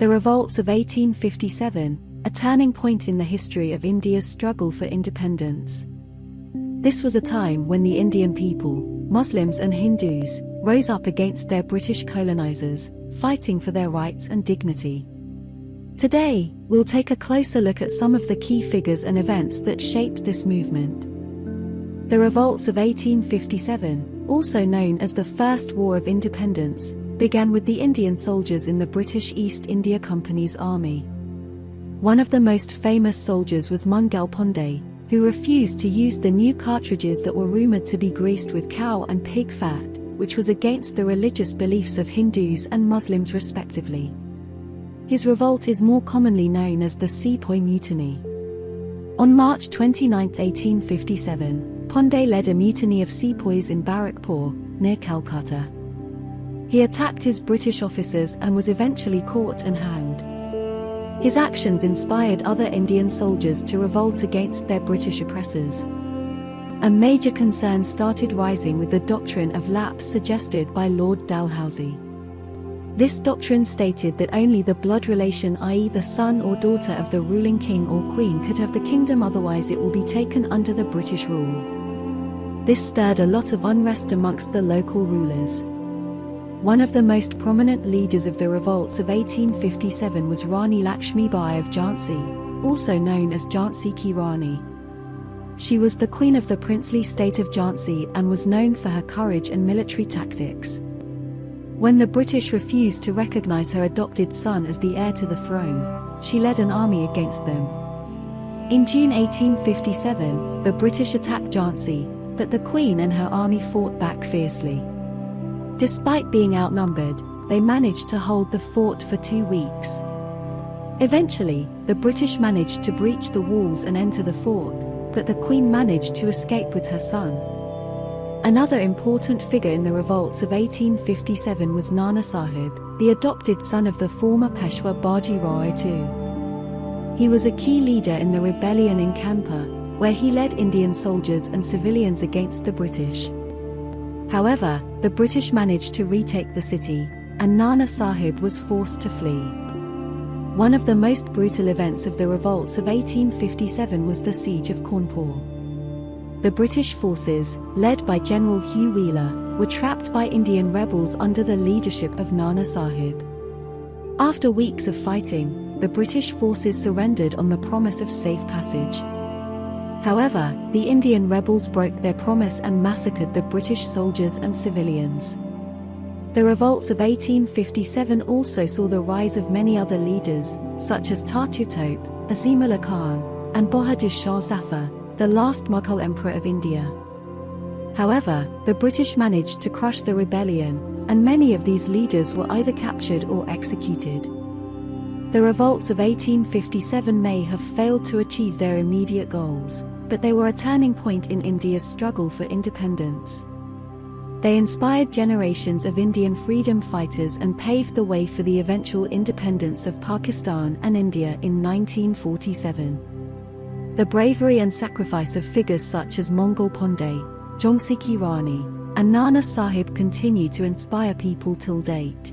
The Revolts of 1857, a turning point in the history of India's struggle for independence. This was a time when the Indian people, Muslims and Hindus, rose up against their British colonizers, fighting for their rights and dignity. Today, we'll take a closer look at some of the key figures and events that shaped this movement. The Revolts of 1857, also known as the First War of Independence, began with the Indian soldiers in the British East India Company's army. One of the most famous soldiers was Mangal Pandey, who refused to use the new cartridges that were rumored to be greased with cow and pig fat, which was against the religious beliefs of Hindus and Muslims respectively. His revolt is more commonly known as the Sepoy Mutiny. On March 29, 1857, Pandey led a mutiny of sepoys in Barrackpore, near Calcutta. He attacked his British officers and was eventually caught and hanged. His actions inspired other Indian soldiers to revolt against their British oppressors. A major concern started rising with the doctrine of lapse suggested by Lord Dalhousie. This doctrine stated that only the blood relation, i.e. the son or daughter of the ruling king or queen, could have the kingdom, otherwise it will be taken under the British rule. This stirred a lot of unrest amongst the local rulers. One of the most prominent leaders of the revolts of 1857 was Rani Lakshmi Bai of Jhansi, also known as Jhansi Ki Rani. She was the queen of the princely state of Jhansi and was known for her courage and military tactics. When the British refused to recognize her adopted son as the heir to the throne, she led an army against them. In June 1857, the British attacked Jhansi, but the queen and her army fought back fiercely. Despite being outnumbered, they managed to hold the fort for 2 weeks. Eventually, the British managed to breach the walls and enter the fort, but the queen managed to escape with her son. Another important figure in the revolts of 1857 was Nana Sahib, the adopted son of the former Peshwa Baji Rao II. He was a key leader in the rebellion in Kanpur, where he led Indian soldiers and civilians against the British. However, the British managed to retake the city, and Nana Sahib was forced to flee. One of the most brutal events of the revolts of 1857 was the siege of Cawnpore. The British forces, led by General Hugh Wheeler, were trapped by Indian rebels under the leadership of Nana Sahib. After weeks of fighting, the British forces surrendered on the promise of safe passage. However, the Indian rebels broke their promise and massacred the British soldiers and civilians. The revolts of 1857 also saw the rise of many other leaders, such as Tatu Tope, Azimullah Khan, and Bahadur Shah Zafar, the last Mughal emperor of India. However, the British managed to crush the rebellion, and many of these leaders were either captured or executed. The revolts of 1857 may have failed to achieve their immediate goals, but they were a turning point in India's struggle for independence. They inspired generations of Indian freedom fighters and paved the way for the eventual independence of Pakistan and India in 1947. The bravery and sacrifice of figures such as Mangal Pandey, Jhansi Ki Rani, and Nana Sahib continue to inspire people till date.